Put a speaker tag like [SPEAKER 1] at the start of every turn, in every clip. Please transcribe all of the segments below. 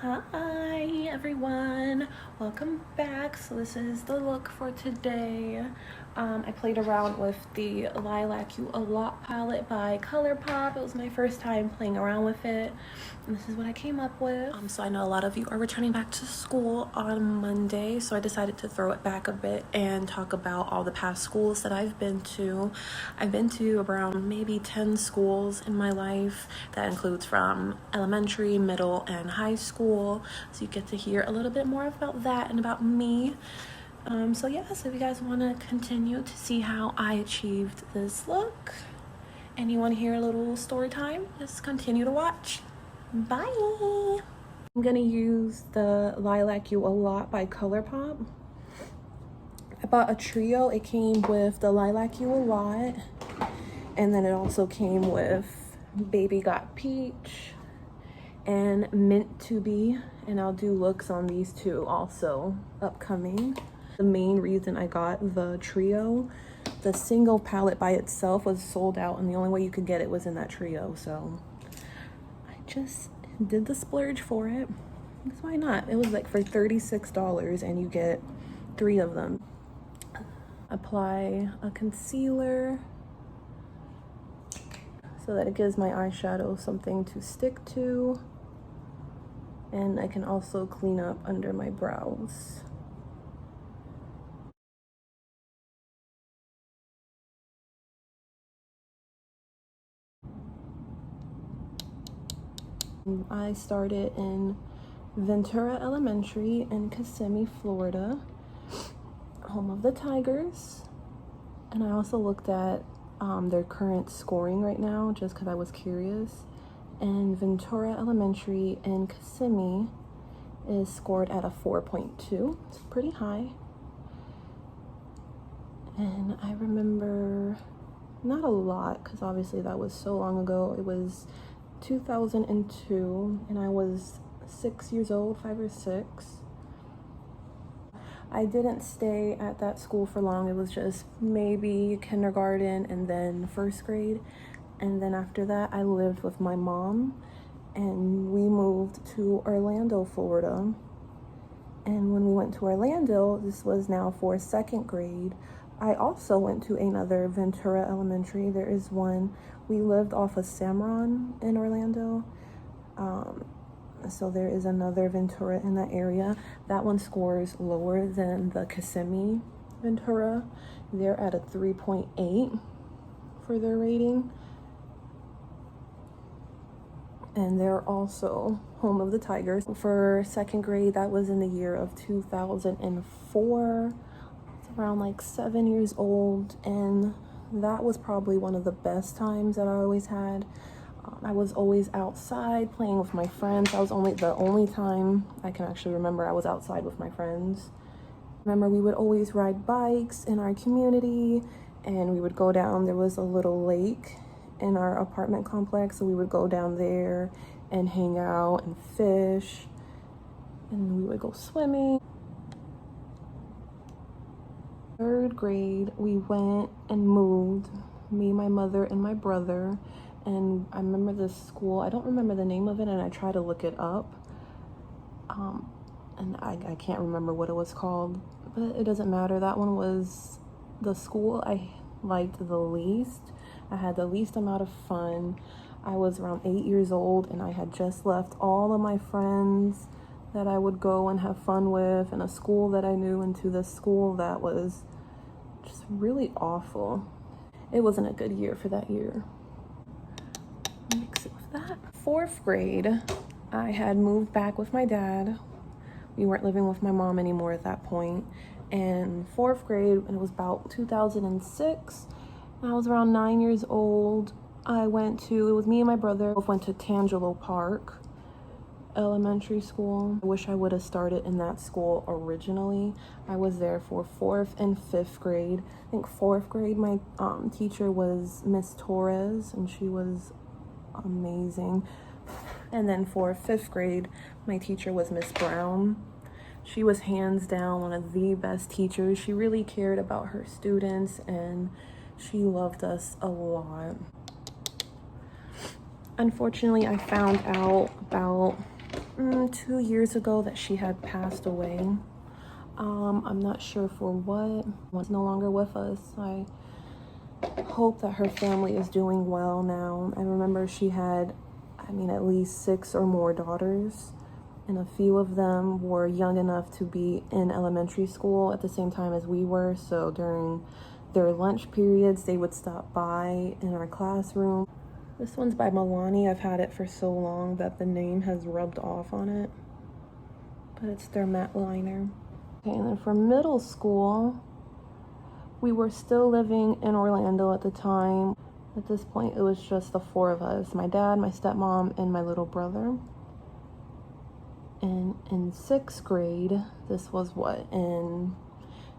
[SPEAKER 1] Hi everyone, welcome back. So this is the look for today. I played around with the Lilac You A Lot palette by ColourPop. It was my first time playing around with it, and this is what I came up with. So I know a lot of you are returning back to school on Monday, so I decided to throw it back a bit and talk about all the past schools that I've been to. I've been to around maybe 10 schools in my life. That includes from elementary, middle, and high school, so you get to hear a little bit more about that and about me. So if you guys want to continue to see how I achieved this look and you want to hear a little story time, just continue to watch. Bye. I'm gonna use the Lilac You A Lot by ColourPop. I bought a trio. It came with the Lilac You A Lot, and then it also came with Baby Got Peach and Mint to Be, and I'll do looks on these two also upcoming. The main reason I got the trio, the single palette by itself was sold out, and the only way you could get it was in that trio, so I just did the splurge for it. Because why not? It was like for $36 and you get 3 of them. Apply a concealer so that it gives my eyeshadow something to stick to, and I can also clean up under my brows. I started in Ventura Elementary in Kissimmee, Florida, home of the Tigers, and I also looked at their current scoring right now just because I was curious. And Ventura Elementary in Kissimmee is scored at a 4.2. It's pretty high. And I remember not a lot because obviously that was so long ago. It was 2002 and I was 6 years old, 5 or 6. I didn't stay at that school for long. It was just maybe kindergarten and then 1st grade. And then after that, I lived with my mom and we moved to Orlando, Florida. And when we went to Orlando, this was now for 2nd grade, I also went to another Ventura Elementary. There is one. We lived off of Samron in Orlando. So there is another Ventura in that area. That one scores lower than the Kissimmee Ventura. They're at a 3.8 for their rating. And they're also home of the Tigers. For 2nd grade, that was in the year of 2004. It's around like 7 years old, and that was probably one of the best times that I always had. I was always outside playing with my friends. That was the only time I can actually remember I was outside with my friends. Remember, we would always ride bikes in our community, and we would go down. There was a little lake in our apartment complex, so we would go down there and hang out and fish, and we would go swimming. 3rd grade, we went and moved, me, my mother, and my brother. And I remember this school, I don't remember the name of it, and I tried to look it up, and I can't remember what it was called, but it doesn't matter. That one was the school I liked the least. I had the least amount of fun. I was around 8 years old, and I had just left all of my friends that I would go and have fun with and a school that I knew into this school that was just really awful. It wasn't a good year for that year. Mix it with that. 4th grade, I had moved back with my dad. We weren't living with my mom anymore at that point. And 4th grade, and it was about 2006, I was around 9 years old. It was me and my brother, both went to Tangelo Park Elementary School. I wish I would have started in that school originally. I was there for 4th and 5th grade. I think 4th grade, my teacher was Miss Torres, and she was amazing. And then for 5th grade, my teacher was Miss Brown. She was hands down one of the best teachers. She really cared about her students, and she loved us a lot. Unfortunately, I found out about 2 years ago that she had passed away. I'm not sure for what. Was no longer with us. I hope that her family is doing well now. I remember she had, I mean, at least 6 or more daughters, and a few of them were young enough to be in elementary school at the same time as we were. So during their lunch periods, they would stop by in our classroom. This one's by Milani. I've had it for so long that the name has rubbed off on it, but it's their matte liner. Okay, and then for middle school, we were still living in Orlando at the time. At this point, it was just the 4 of us, my dad, my stepmom, and my little brother. And in 6th grade, this was what, in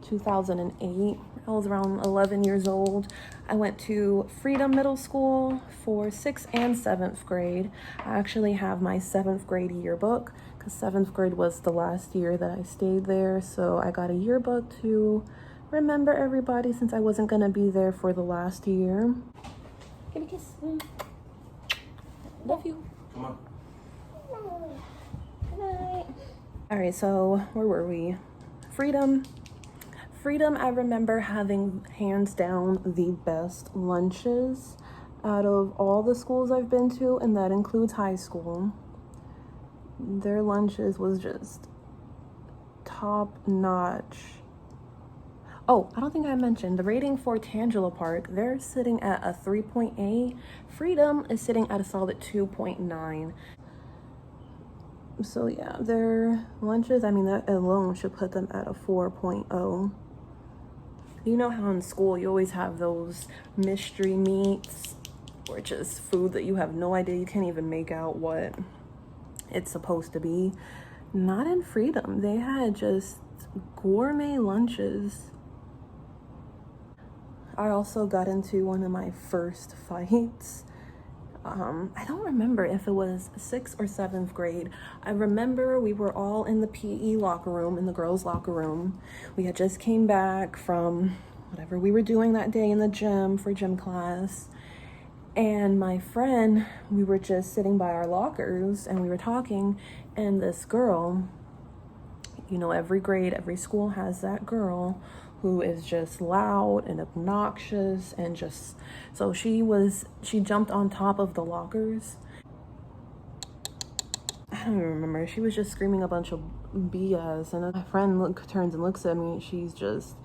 [SPEAKER 1] 2008, I was around 11 years old. I went to Freedom Middle School for 6th and 7th grade. I actually have my 7th grade yearbook because 7th grade was the last year that I stayed there. So I got a yearbook to remember everybody since I wasn't gonna be there for the last year. Give me a kiss. Love you.
[SPEAKER 2] Come on.
[SPEAKER 1] Good night. All right, so where were we? Freedom, I remember having hands down the best lunches out of all the schools I've been to, and that includes high school. Their lunches was just top notch. Oh, I don't think I mentioned the rating for Tangela Park. They're sitting at a 3.8. Freedom is sitting at a solid 2.9. So yeah, their lunches, I mean, that alone should put them at a 4.0. You know how in school you always have those mystery meats or just food that you have no idea, you can't even make out what it's supposed to be? Not in Freedom. They had just gourmet lunches. I also got into one of my first fights. I don't remember if it was 6th or 7th grade. I remember we were all in the PE locker room, in the girls' locker room. We had just came back from whatever we were doing that day in the gym for gym class. And my friend, we were just sitting by our lockers and we were talking, and this girl, you know, every grade, every school has that girl who is just loud and obnoxious, and just, so she jumped on top of the lockers. I don't even remember. She was just screaming a bunch of BS, and my friend turns and looks at me. She's just,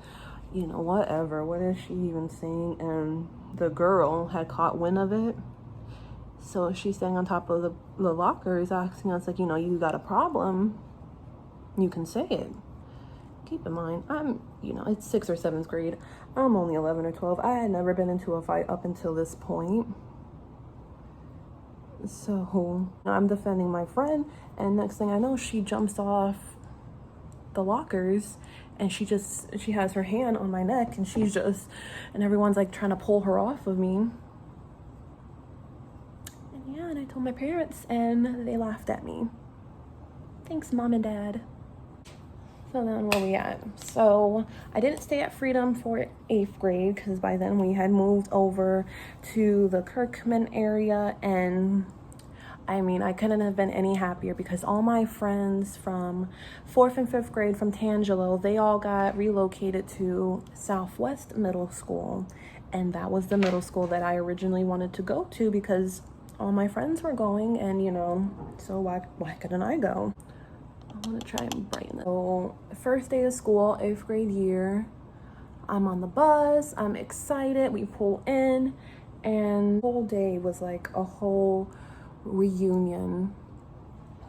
[SPEAKER 1] you know, whatever. What is she even saying? And the girl had caught wind of it. So she's staying on top of the lockers, asking us, like, you know, you got a problem, you can say it. Keep in mind, you know, it's 6th or 7th grade. I'm only 11 or 12. I had never been into a fight up until this point. So I'm defending my friend, and next thing I know, she jumps off the lockers, and she has her hand on my neck, and and everyone's like trying to pull her off of me. And yeah, and I told my parents, and they laughed at me. Thanks, Mom and Dad. So then where we at? So I didn't stay at Freedom for 8th grade because by then we had moved over to the Kirkman area, and I mean, I couldn't have been any happier because all my friends from 4th and 5th grade from Tangelo, they all got relocated to Southwest Middle School, and that was the middle school that I originally wanted to go to because all my friends were going, and you know, so why couldn't I go? I want to try and brighten it. So, first day of school, 8th grade year. I'm on the bus. I'm excited. We pull in, and the whole day was like a whole reunion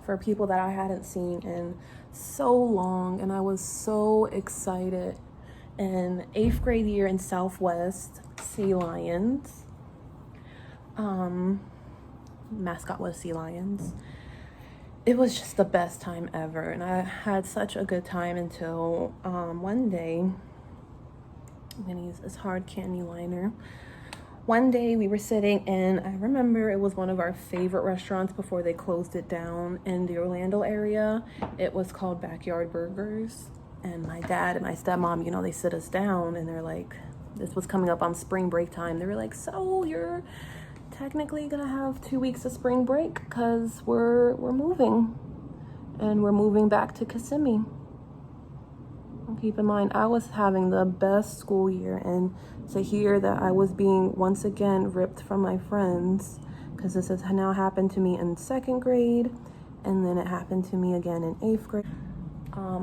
[SPEAKER 1] for people that I hadn't seen in so long, and I was so excited. And 8th grade year in Southwest, sea lions. Mascot was sea lions. It was just the best time ever, and I had such a good time until one day, I'm gonna use this hard candy liner. One day we were sitting in, I remember it was one of our favorite restaurants before they closed it down in the Orlando area. It was called Backyard Burgers, and my dad and my stepmom, you know, they sit us down, and they're like, this was coming up on spring break time. They were like, so you're technically gonna have 2 weeks of spring break because we're moving. and we're moving back to Kissimmee. Keep in mind, I was having the best school year, and to hear that I was being once again ripped from my friends, because this has now happened to me in 2nd grade, and then it happened to me again in 8th grade.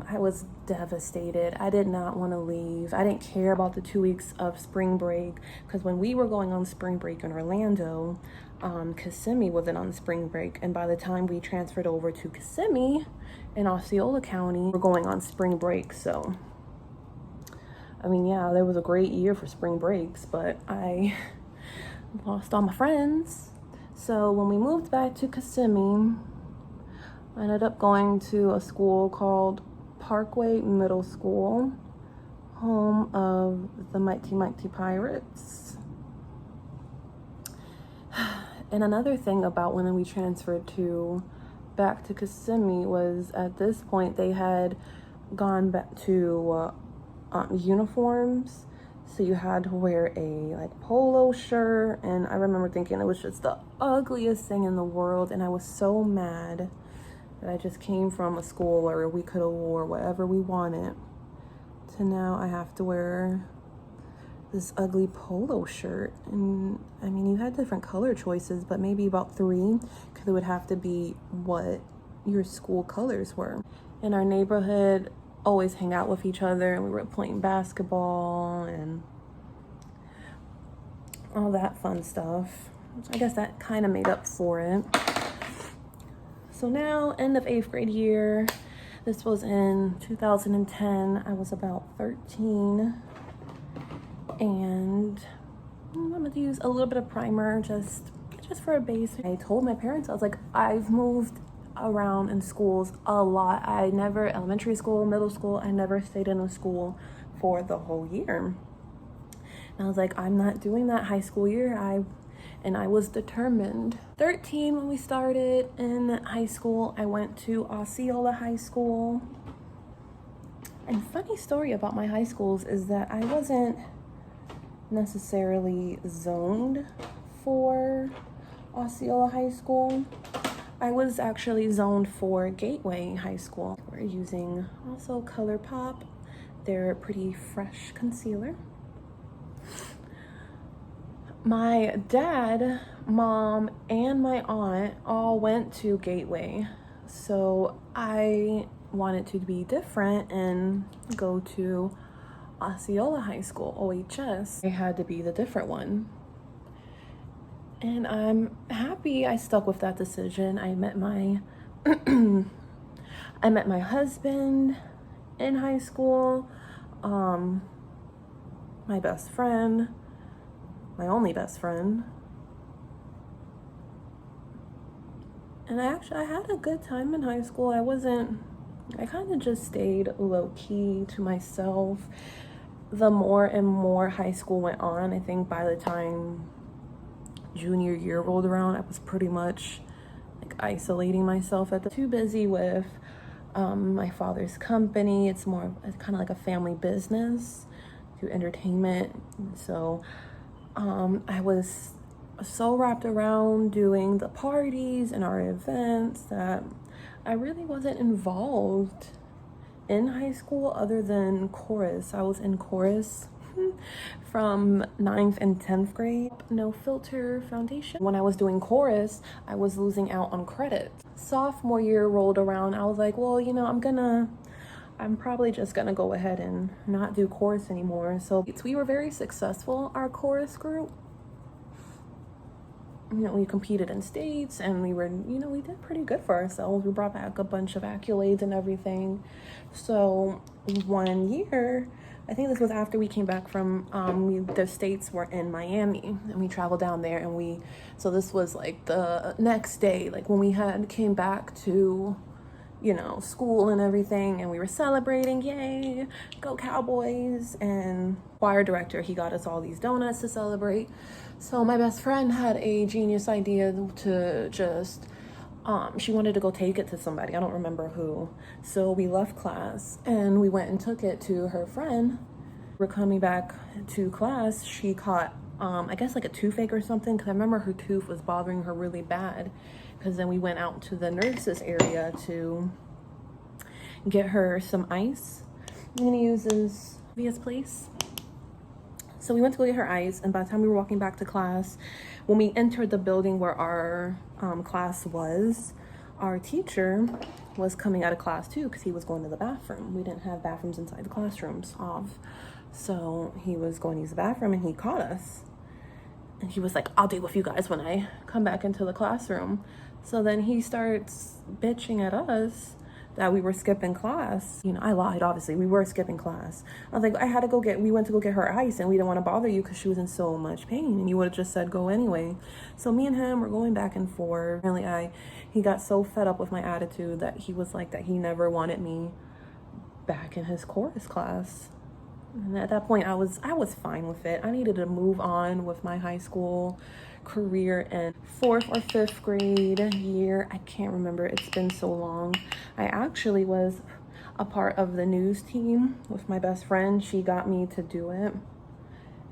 [SPEAKER 1] I was devastated. I did not want to leave. I didn't care about the 2 weeks of spring break, because when we were going on spring break in Orlando, Kissimmee wasn't on spring break, and by the time we transferred over to Kissimmee in Osceola County, we're going on spring break. So I mean, yeah, there was a great year for spring breaks, but I lost all my friends. So when we moved back to Kissimmee, I ended up going to a school called Parkway Middle School, home of the Mighty Mighty Pirates. And another thing about when we transferred back to Kissimmee was, at this point they had gone back to uniforms, so you had to wear a like polo shirt, and I remember thinking it was just the ugliest thing in the world, and I was so mad that I just came from a school where we could have wore whatever we wanted to now I have to wear this ugly polo shirt. And I mean, you had different color choices, but maybe about 3, because it would have to be what your school colors were. In our neighborhood, always hang out with each other, and we were playing basketball and all that fun stuff. I guess that kind of made up for it. So now, end of 8th grade year, this was in 2010. I was about 13, and I'm gonna use a little bit of primer just for a base. I told my parents, I was like, I've moved around in schools a lot. I never, elementary school, middle school, I never stayed in a school for the whole year. And I was like, I'm not doing that high school year. I was determined. 13, when we started in high school, I went to Osceola High School. And funny story about my high schools is that I wasn't necessarily zoned for Osceola High School. I was actually zoned for Gateway High School. We're using also ColourPop, their pretty fresh concealer. My dad, mom, and my aunt all went to Gateway, so I wanted to be different and go to Osceola High School, OHS. I had to be the different one. And I'm happy I stuck with that decision. I met my husband in high school, my best friend, my only best friend. And I had a good time in high school. I kind of just stayed low key to myself. The more and more high school went on, I think by the time junior year rolled around, I was pretty much like isolating myself too busy with my father's company. It's kind of like a family business, do entertainment. So I was so wrapped around doing the parties and our events that I really wasn't involved in high school other than chorus. I was in chorus from 9th and 10th grade. No filter foundation. When I was doing chorus, I was losing out on credits. Sophomore year rolled around, I was like, well, you know, I'm probably just gonna go ahead and not do chorus anymore. So we were very successful, our chorus group. You know, we competed in states, and we did pretty good for ourselves. We brought back a bunch of accolades and everything. So one year, I think this was after we came back from, the states were in Miami, and we traveled down there, and so this was like the next day, like when we came back to, you know, school and everything, and we were celebrating, yay, go Cowboys. And choir director, he got us all these donuts to celebrate. So my best friend had a genius idea to just, she wanted to go take it to somebody, I don't remember who. So we left class and we went and took it to her friend. We're coming back to class, she caught, I guess like a toothache or something, because I remember her tooth was bothering her really bad. Because then we went out to the nurses area to get her some ice. I'm gonna use this VS Place. So we went to go get her ice, and by the time we were walking back to class, when we entered the building where our class was, our teacher was coming out of class too because he was going to the bathroom. We didn't have bathrooms inside the classrooms off. So he was going to use the bathroom and he caught us. And he was like, I'll deal with you guys when I come back into the classroom. So then he starts bitching at us that we were skipping class. You know, I lied, obviously. We were skipping class. I was like, we went to go get her ice and we didn't want to bother you because she was in so much pain and you would have just said go anyway. So me and him were going back and forth. Really, he got so fed up with my attitude that he was like that he never wanted me back in his chorus class. And at that point, I was fine with it. I needed to move on with my high school career. And 4th or 5th grade year, I can't remember, it's been so long. I actually was a part of the news team with my best friend. She got me to do it.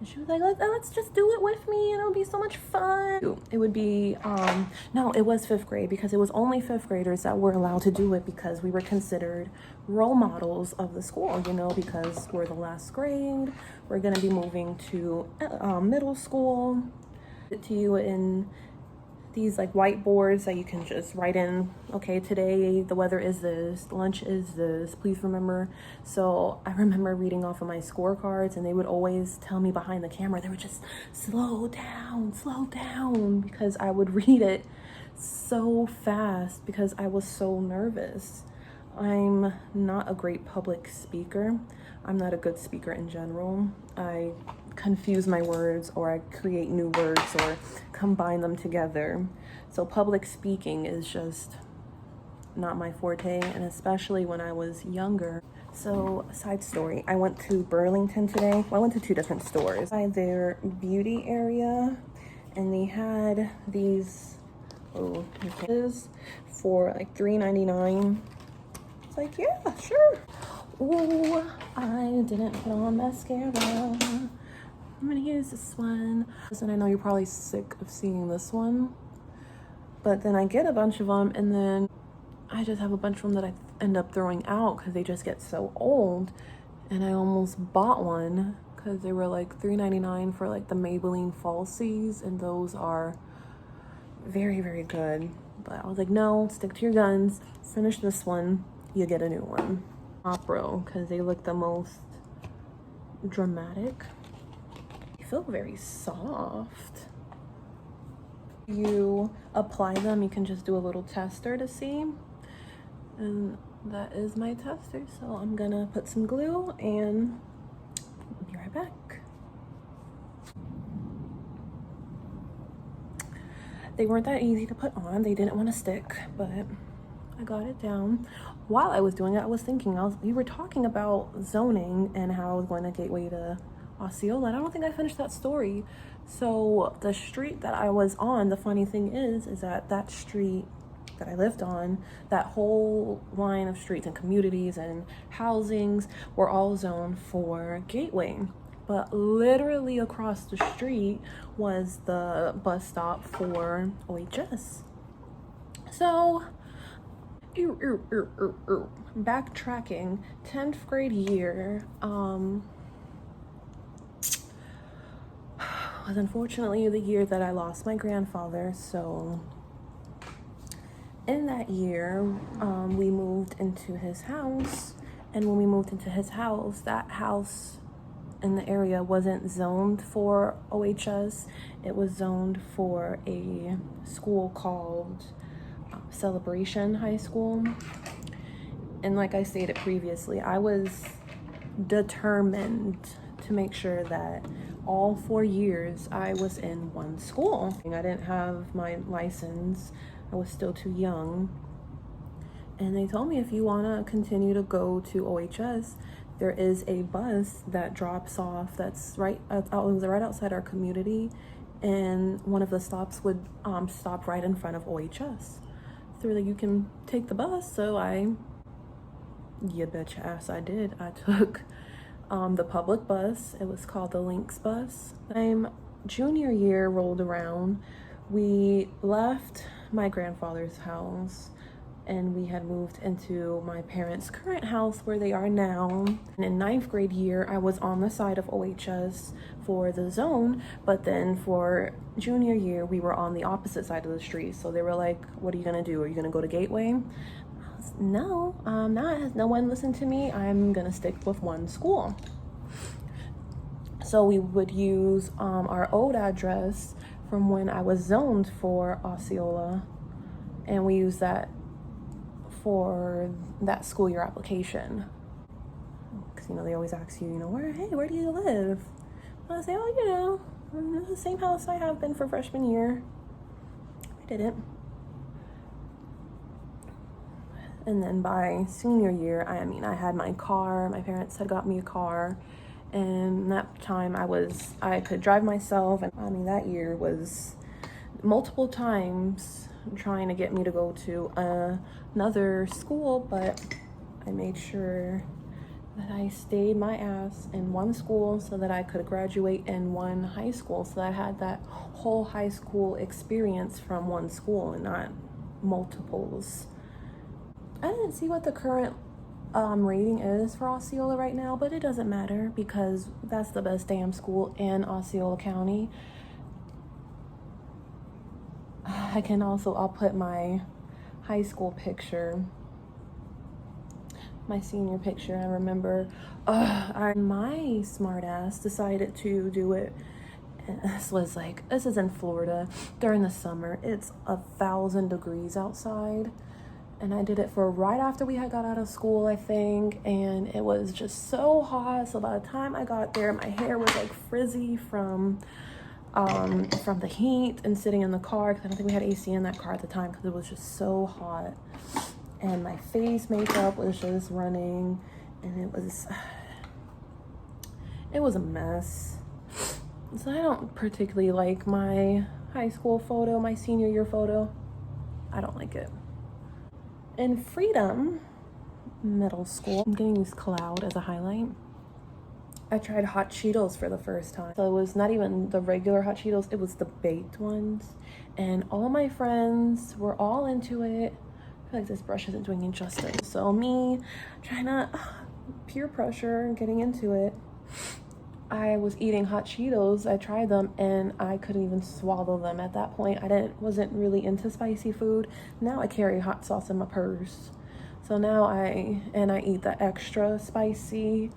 [SPEAKER 1] And she was like, let's just do it with me and it'll be so much fun. It would be, no, it was 5th grade because it was only 5th graders that were allowed to do it because we were considered role models of the school, you know, because we're the last grade. We're gonna be moving to middle school. To you in these like whiteboards that you can just write in, okay, today the weather is this, lunch is this, please remember. So I remember reading off of my scorecards and they would always tell me behind the camera, they would just slow down, because I would read it so fast because I was so nervous. I'm not a great public speaker. I'm not a good speaker in general. I confuse my words, or I create new words or combine them together. So public speaking is just not my forte, and especially when I was younger. So side story, I went to Burlington today. Well, I went to 2 different stores. By their beauty area, and they had these for like $3.99. It's like, yeah, sure. Ooh, I didn't put on mascara. I'm gonna use this one. And I know you're probably sick of seeing this one, but then I get a bunch of them and then I just have a bunch of them that I end up throwing out because they just get so old. And I almost bought one because they were like $3.99 for like the Maybelline Falsies, and those are very, very good. But I was like, no, stick to your guns. Finish this one, you get a new one. EyeBrow, because they look the most dramatic. Feel very soft. You apply them, you can just do a little tester to see, and that is my tester. So I'm gonna put some glue and be right back. They weren't that easy to put on. They didn't want to stick, but I got it down. While I was doing it, I was thinking, we were talking about zoning and how I was going to Gateway to Osceola. I don't think I finished that story. So the street that I was on, the funny thing is that street that I lived on, that whole line of streets and communities and housings were all zoned for Gateway. But literally across the street was the bus stop for OHS. So backtracking, 10th grade year, was unfortunately the year that I lost my grandfather. So in that year, we moved into his house, and when we moved into his house, that house in the area wasn't zoned for OHS. It was zoned for a school called Celebration High School. And like I stated previously, I was determined to make sure that all 4 years I was in one school. I didn't have my license. I was still too young. And they told me, if you want to continue to go to OHS, there is a bus that drops off that's right outside our community, and one of the stops would stop right in front of OHS. So they're like, you can take the bus. So you betcha ass I did. I took the public bus. It was called the Lynx bus. Junior year rolled around. We left my grandfather's house and we had moved into my parents' current house where they are now. And in 9th grade year, I was on the side of OHS for the zone, but then for junior year, we were on the opposite side of the street. So they were like, what are you gonna do? Are you gonna go to Gateway? I was, no, I'm not. No one listened to me. I'm gonna stick with one school. So we would use our old address from when I was zoned for Osceola, and we use that for that school year application. Because, you know, they always ask you, you know, where do you live? I say, oh, you know, in the same house I have been for freshman year. I didn't. And then by senior year, I had my car. My parents had got me a car. And that time I could drive myself. And I mean, that year was multiple times trying to get me to go to another school, but I made sure that I stayed my ass in one school so that I could graduate in one high school, so that I had that whole high school experience from one school and not multiples. I didn't see what the current rating is for Osceola right now, but it doesn't matter because that's the best damn school in Osceola County. I'll put my high school picture, my senior picture. I remember my smart ass decided to do it. This is in Florida during the summer. It's 1,000 degrees outside. And I did it for right after we had got out of school, I think. And it was just so hot. So by the time I got there, my hair was like frizzy from the heat and sitting in the car, because I don't think we had AC in that car at the time because it was just so hot. And my face makeup was just running, and it was a mess. So I don't particularly like my high school photo, my senior year photo. I don't like it. In Freedom Middle School, I'm gonna use Cloud as a highlight. I tried hot Cheetos for the first time. So it was not even the regular hot Cheetos, it was the baked ones. And all my friends were all into it. I feel like this brush isn't doing it justice. So me trying to peer pressure, getting into it. I was eating hot Cheetos. I tried them and I couldn't even swallow them at that point. Wasn't really into spicy food. Now I carry hot sauce in my purse. So now I eat the extra spicy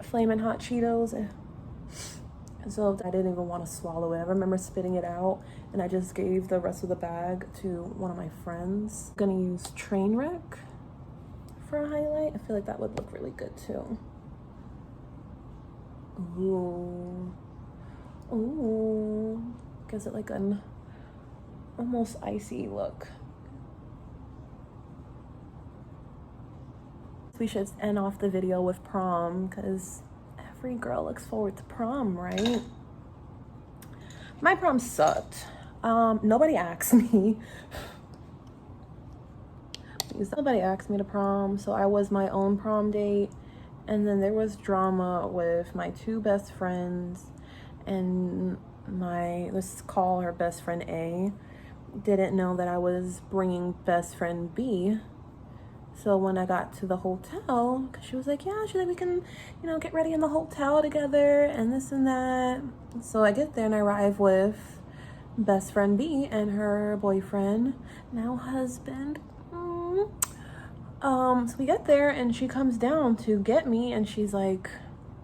[SPEAKER 1] flaming hot Cheetos. And so I didn't even want to swallow it. I remember spitting it out, and I just gave the rest of the bag to one of my friends. I'm gonna use Trainwreck for a highlight. I feel like that would look really good too. Ooh, gives it like an almost icy look. We should end off the video with prom, because every girl looks forward to prom, right? My prom sucked. Nobody asked me. Nobody asked me to prom, so I was my own prom date. And then there was drama with my two best friends, and let's call her best friend A, didn't know that I was bringing best friend B. So when I got to the hotel, because she was like, yeah, she's like, we can, you know, get ready in the hotel together and this and that. So I get there and I arrive with best friend B and her boyfriend, now husband. So we get there and she comes down to get me, and she's like,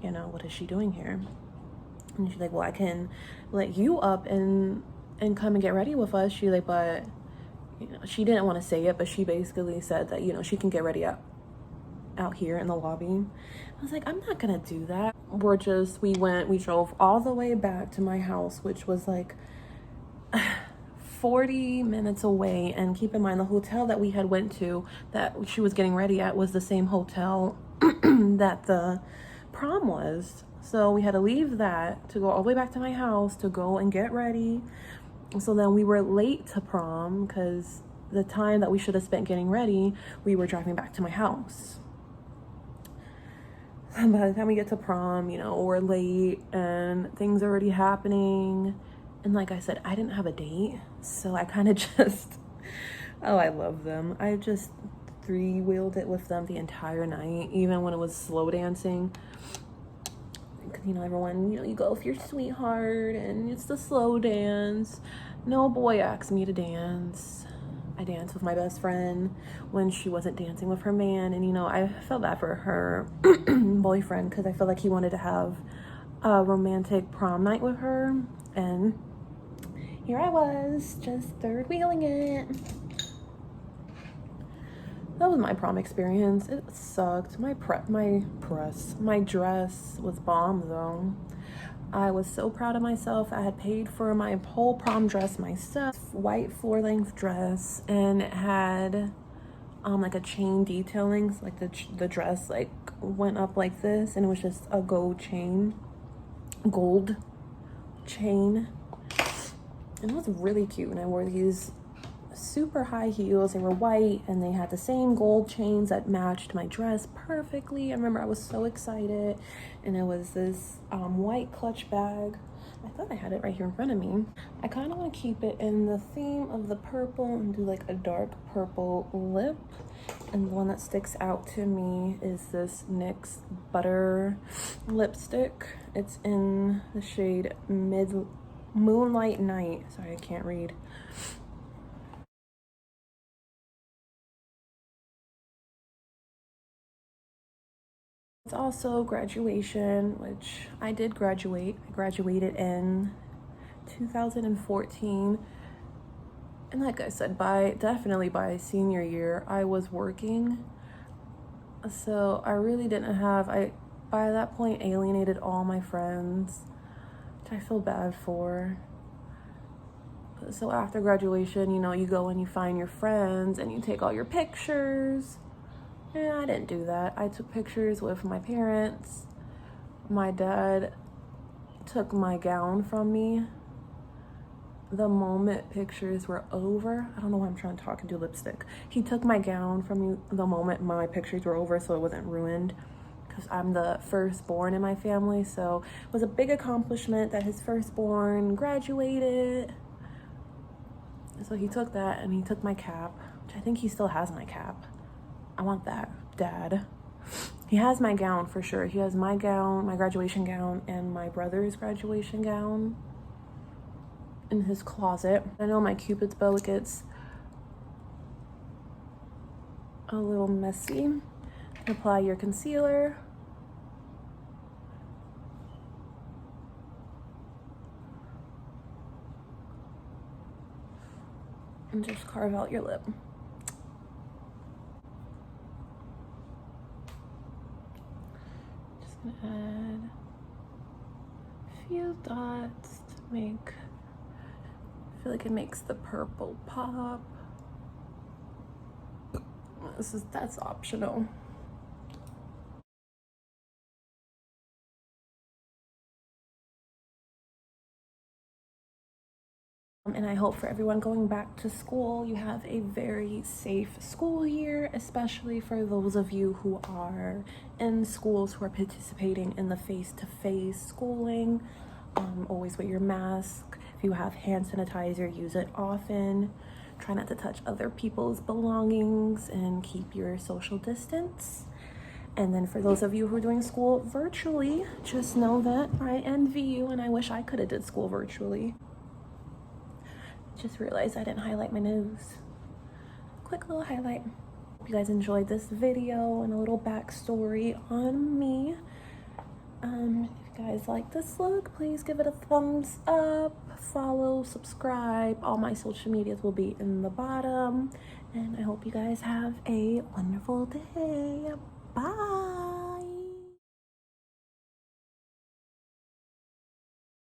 [SPEAKER 1] you know, what is she doing here? And she's like, well, I can let you up and come and get ready with us. She's like, but, you know, she didn't want to say it, but she basically said that, you know, she can get ready out here in the lobby. I was like, I'm not gonna do that. We drove all the way back to my house, which was like 40 minutes away. And keep in mind, the hotel that we had went to that she was getting ready at was the same hotel that the prom was. So we had to leave that to go all the way back to my house to go and get ready. So then we were late to prom because the time that we should have spent getting ready, we were driving back to my house. And by the time we get to prom, you know, we're late and things are already happening. And like I said, I didn't have a date, so I kind of just Oh, I love them. I just three-wheeled it with them the entire night, even when it was slow dancing. Because, you know, everyone, you know, you go with your sweetheart and it's the slow dance. No boy asked me to dance. I danced with my best friend when she wasn't dancing with her man. And, you know, I felt bad for her boyfriend because I felt like he wanted to have a romantic prom night with her. And here I was, just third wheeling it. That was my prom experience. It sucked. My dress was bomb though. I was so proud of myself. I had paid for my whole prom dress myself. White floor-length dress, and it had like a chain detailing. So, like the dress like went up like this, and it was just a gold chain. And it was really cute. And I wore these super high heels. They were white and they had the same gold chains that matched my dress perfectly. I remember I was so excited, and it was this white clutch bag. I thought I had it right here in front of me. I kind of want to keep it in the theme of the purple and do like a dark purple lip. And the one that sticks out to me is this NYX Butter lipstick. It's in the shade Moonlight Night. Sorry, I can't read. It's also graduation, which I did graduate. I graduated in 2014. And like I said, definitely by senior year, I was working. So I really didn't have, by that point alienated all my friends, which I feel bad for. So after graduation, you know, you go and you find your friends and you take all your pictures. Yeah, I didn't do that. I took pictures with my parents. My dad took my gown from me the moment pictures were over. I don't know why I'm trying to talk and do lipstick. He took my gown from me the moment my pictures were over, so it wasn't ruined, because I'm the firstborn in my family. So it was a big accomplishment that his firstborn graduated. So he took that, and he took my cap, which I think he still has my cap. I want that, Dad. He has my gown for sure. He has my gown, my graduation gown, and my brother's graduation gown in his closet. I know my Cupid's bow gets a little messy. Apply your concealer. And just carve out your lip. Add a few dots to make, I feel like it makes the purple pop. That's optional. And I hope for everyone going back to school, you have a very safe school year, especially for those of you who are in schools who are participating in the face-to-face schooling. Always wear your mask. If you have hand sanitizer, use it often. Try not to touch other people's belongings and keep your social distance. And then for those of you who are doing school virtually, just know that I envy you, and I wish I could have did school virtually. Just realized I didn't highlight my nose. Quick little highlight. Hope you guys enjoyed this video and a little backstory on me. If you guys like this look, please give it a thumbs up, follow, subscribe. All my social medias will be in the bottom. And I hope you guys have a wonderful day.